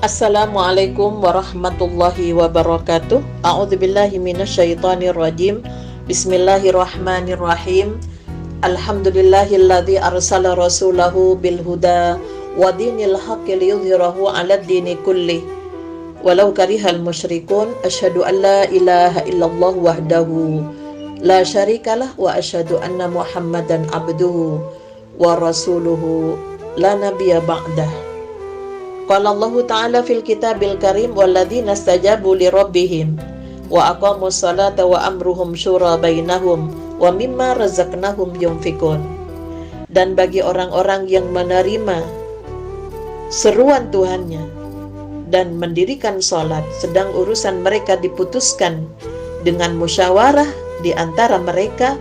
Assalamualaikum warahmatullahi wabarakatuh. A'udzubillahi minasyaitonir rajim. Bismillahirrahmanirrahim. Alhamdulillahilladzi arsala rasulahu bil huda wa dinil haqqi liyudhhirahu 'alad dini kullih walau karihal musyrikun. Asyhadu an la ilaha illallah wahdahu la syarikalah wa asyhadu anna Muhammadan abduhu wa rasuluhu la nabiyya ba'dah. Qala Allah Ta'ala fil kitabil karim walladzina istajabu li rabbihim wa aqamus salata wa amruhum syura bainahum wa mimma razaqnahum yunfikun. Dan bagi orang-orang yang menerima seruan Tuhannya dan mendirikan salat sedang urusan mereka diputuskan dengan musyawarah di antara mereka,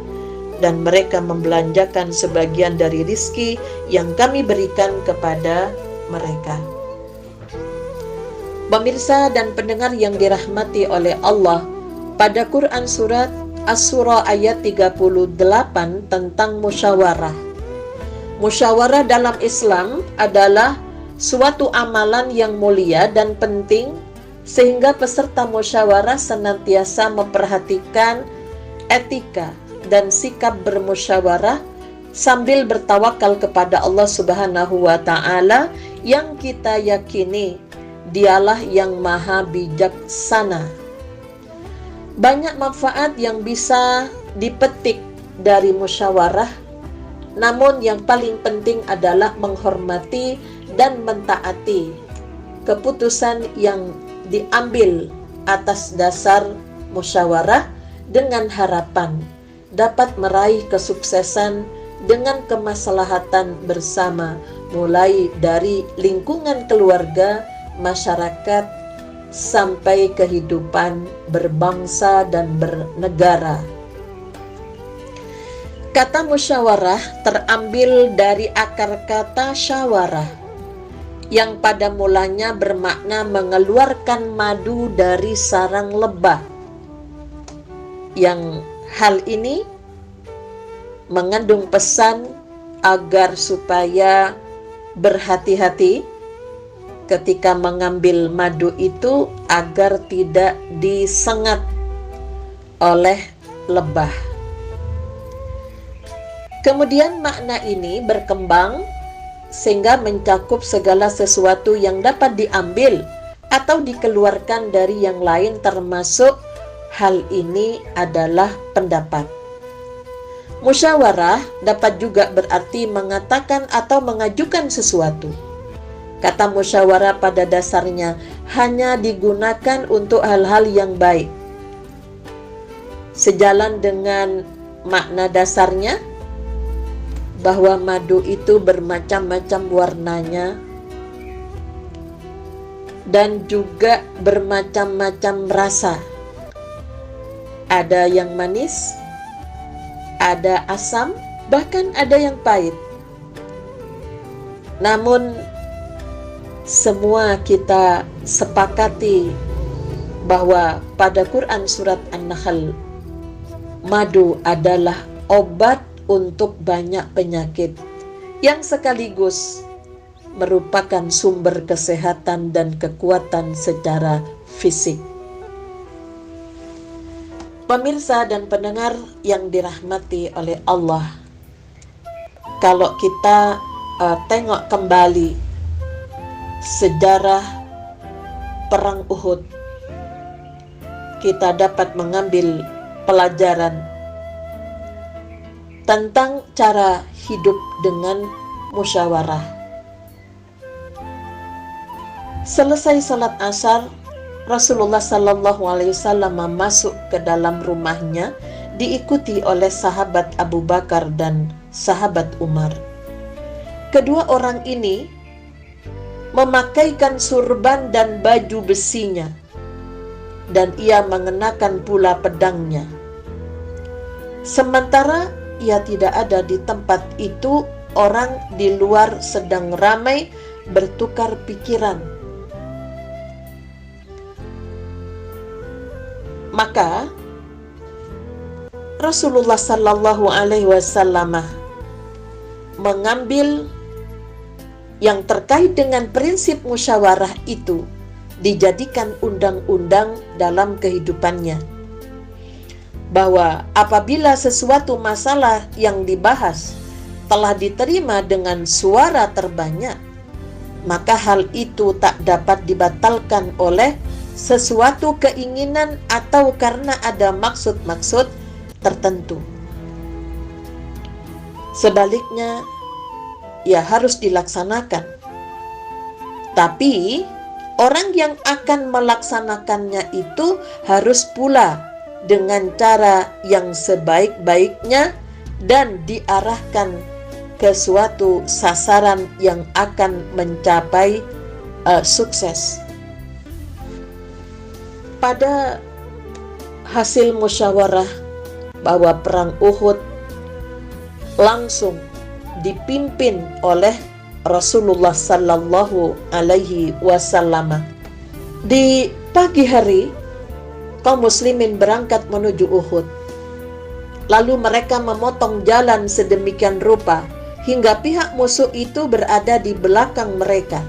dan mereka membelanjakan sebagian dari rizki yang kami berikan kepada mereka. Pemirsa dan pendengar yang dirahmati oleh Allah, pada Quran surat As-Surah ayat 38 tentang musyawarah. Musyawarah dalam Islam adalah suatu amalan yang mulia dan penting, sehingga peserta musyawarah senantiasa memperhatikan etika dan sikap bermusyawarah sambil bertawakal kepada Allah Subhanahu wa Ta'ala yang kita yakini Dialah yang maha bijaksana. Banyak manfaat yang bisa dipetik dari musyawarah, namun yang paling penting adalah menghormati dan mentaati keputusan yang diambil atas dasar musyawarah dengan harapan dapat meraih kesuksesan dengan kemaslahatan bersama, mulai dari lingkungan keluarga, masyarakat, sampai kehidupan berbangsa dan bernegara. Kata musyawarah terambil dari akar kata syawarah, yang pada mulanya bermakna mengeluarkan madu dari sarang lebah. Yang hal ini mengandung pesan agar supaya berhati-hati ketika mengambil madu itu agar tidak disengat oleh lebah. Kemudian makna ini berkembang sehingga mencakup segala sesuatu yang dapat diambil atau dikeluarkan dari yang lain, termasuk hal ini adalah pendapat. Musyawarah dapat juga berarti mengatakan atau mengajukan sesuatu. Kata musyawarah pada dasarnya hanya digunakan untuk hal-hal yang baik. Sejalan dengan makna dasarnya bahwa madu itu bermacam-macam warnanya dan juga bermacam-macam rasa. Ada yang manis, ada asam, bahkan ada yang pahit. Namun semua kita sepakati bahwa pada Quran surat An-Nahl, madu adalah obat untuk banyak penyakit yang sekaligus merupakan sumber kesehatan dan kekuatan secara fisik. Pemirsa dan pendengar yang dirahmati oleh Allah, kalau kita tengok kembali sejarah perang Uhud, kita dapat mengambil pelajaran tentang cara hidup dengan musyawarah. Selesai salat asar, Rasulullah Sallallahu Alaihi Wasallam masuk ke dalam rumahnya, diikuti oleh sahabat Abu Bakar dan sahabat Umar. Kedua orang ini memakaikan surban dan baju besinya, dan ia mengenakan pula pedangnya. Sementara ia tidak ada di tempat itu, orang di luar sedang ramai bertukar pikiran. Maka Rasulullah Sallallahu Alaihi Wasallam mengambil yang terkait dengan prinsip musyawarah itu dijadikan undang-undang dalam kehidupannya. Bahwa apabila sesuatu masalah yang dibahas telah diterima dengan suara terbanyak, maka hal itu tak dapat dibatalkan oleh sesuatu keinginan atau karena ada maksud-maksud tertentu. Sebaliknya, ia harus dilaksanakan. Tapi, orang yang akan melaksanakannya itu harus pula dengan cara yang sebaik-baiknya dan diarahkan ke suatu sasaran yang akan mencapai sukses. Pada hasil musyawarah bahwa perang Uhud langsung dipimpin oleh Rasulullah Sallallahu Alaihi Wasallam. Di pagi hari, kaum muslimin berangkat menuju Uhud. Lalu mereka memotong jalan sedemikian rupa hingga pihak musuh itu berada di belakang mereka.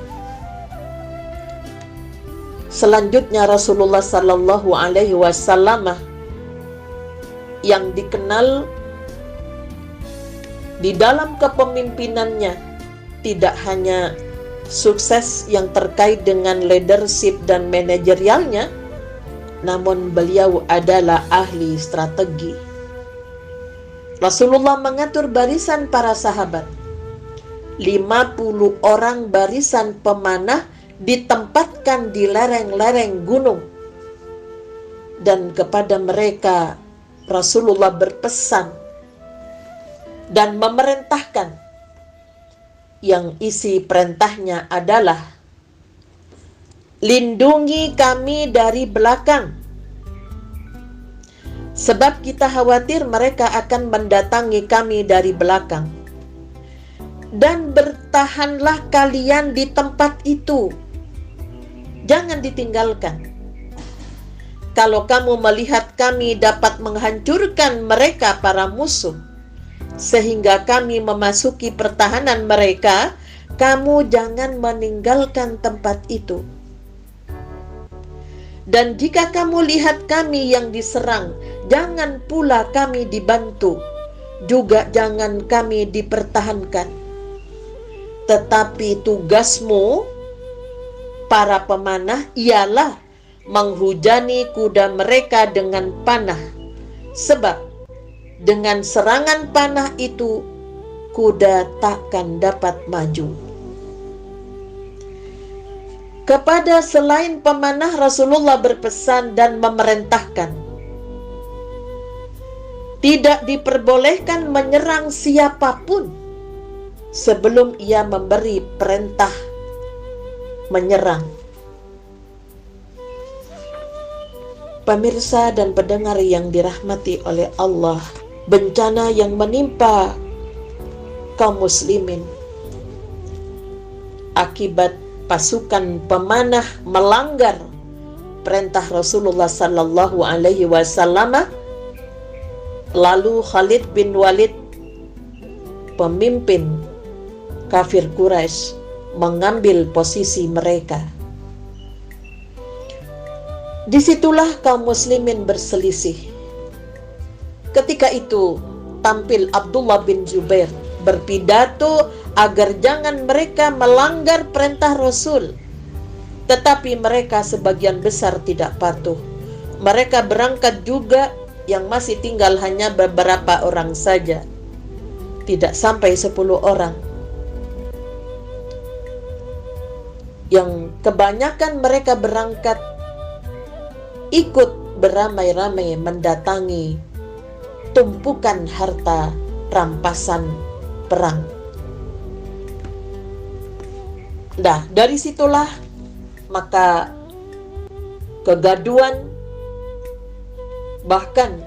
Selanjutnya Rasulullah Sallallahu Alaihi Wasallam yang dikenal di dalam kepemimpinannya tidak hanya sukses yang terkait dengan leadership dan manajerialnya, namun beliau adalah ahli strategi. Rasulullah mengatur barisan para sahabat. 50 orang barisan pemanah ditempatkan di lereng-lereng gunung. Dan kepada mereka Rasulullah berpesan dan memerintahkan, yang isi perintahnya adalah, lindungi kami dari belakang, sebab kita khawatir mereka akan mendatangi kami dari belakang. Dan bertahanlah kalian di tempat itu, jangan ditinggalkan. Kalau kamu melihat kami dapat menghancurkan mereka para musuh, sehingga kami memasuki pertahanan mereka, kamu jangan meninggalkan tempat itu. Dan jika kamu lihat kami yang diserang, jangan pula kami dibantu, juga jangan kami dipertahankan. Tetapi tugasmu, para pemanah, ialah menghujani kuda mereka dengan panah. Sebab dengan serangan panah itu, kuda takkan dapat maju. Kepada selain pemanah, Rasulullah berpesan dan memerintahkan, tidak diperbolehkan menyerang siapapun sebelum ia memberi perintah menyerang. Pemirsa dan pendengar yang dirahmati oleh Allah, bencana yang menimpa kaum muslimin akibat pasukan pemanah melanggar perintah Rasulullah Sallallahu Alaihi Wasallam. Lalu Khalid bin Walid, pemimpin kafir Quraisy, mengambil posisi mereka. Disitulah kaum muslimin berselisih. Ketika itu tampil Abdullah bin Zubair berpidato agar jangan mereka melanggar perintah Rasul. Tetapi mereka sebagian besar tidak patuh. Mereka berangkat juga, yang masih tinggal hanya beberapa orang saja, tidak sampai 10 orang. Yang kebanyakan mereka berangkat ikut beramai-ramai mendatangi tumpukan harta rampasan perang. Nah, dari situlah maka kegaduan, bahkan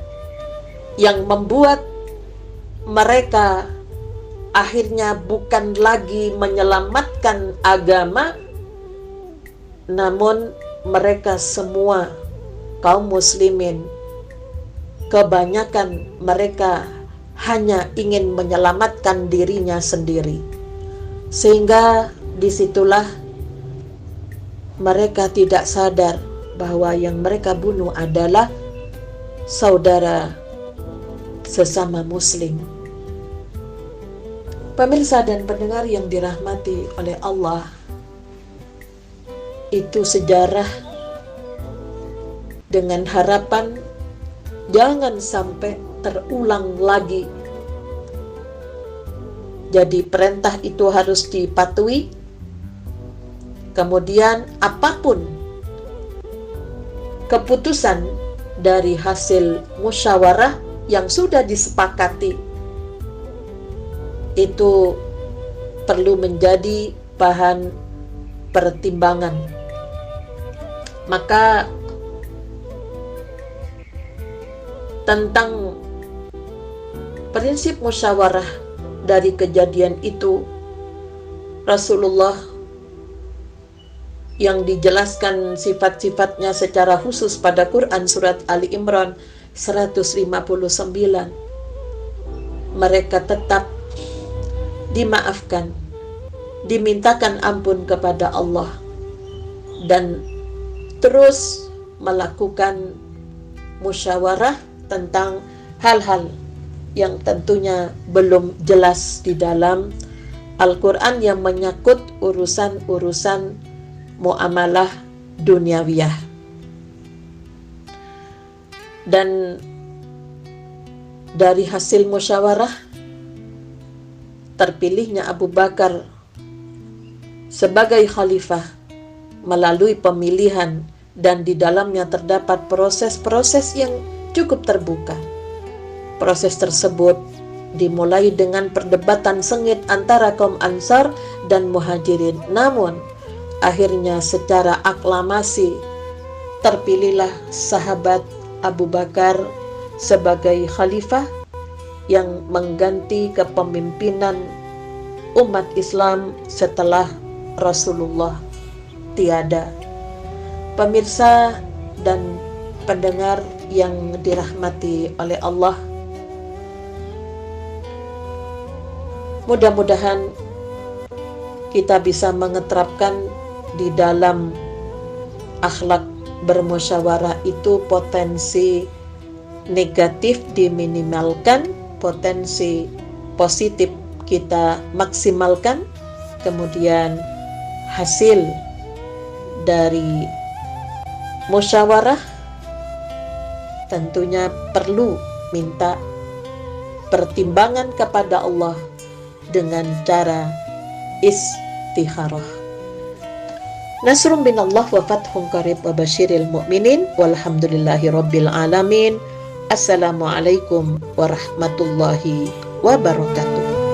yang membuat mereka akhirnya bukan lagi menyelamatkan agama, namun mereka semua kaum muslimin, kebanyakan mereka hanya ingin menyelamatkan dirinya sendiri. Sehingga disitulah mereka tidak sadar bahwa yang mereka bunuh adalah saudara sesama muslim. Pemirsa dan pendengar yang dirahmati oleh Allah, itu sejarah dengan harapan jangan sampai terulang lagi. Jadi perintah itu harus dipatuhi. Kemudian apapun keputusan dari hasil musyawarah yang sudah disepakati, itu perlu menjadi bahan pertimbangan. Maka tentang prinsip musyawarah dari kejadian itu, Rasulullah yang dijelaskan sifat-sifatnya secara khusus pada Quran surat Ali Imran 159, mereka tetap dimaafkan, dimintakan ampun kepada Allah, dan terus melakukan musyawarah tentang hal-hal yang tentunya belum jelas di dalam Al-Quran yang menyangkut urusan-urusan muamalah duniawiyah. Dan dari hasil musyawarah terpilihnya Abu Bakar sebagai khalifah melalui pemilihan, dan di dalamnya terdapat proses-proses yang cukup terbuka. Proses tersebut dimulai dengan perdebatan sengit antara kaum Ansar dan Muhajirin. Namun akhirnya secara aklamasi terpilihlah sahabat Abu Bakar sebagai khalifah yang mengganti kepemimpinan umat Islam setelah Rasulullah tiada. Pemirsa dan pendengar yang dirahmati oleh Allah, mudah-mudahan kita bisa mengeterapkan di dalam akhlak bermusyawarah itu potensi negatif diminimalkan, potensi positif kita maksimalkan, kemudian hasil dari musyawarah tentunya perlu minta pertimbangan kepada Allah dengan cara istikharah. Nasrun binallah wa fathun qarib wa basyiril mu'minin walhamdulillahi rabbil alamin. Assalamualaikum warahmatullahi wabarakatuh.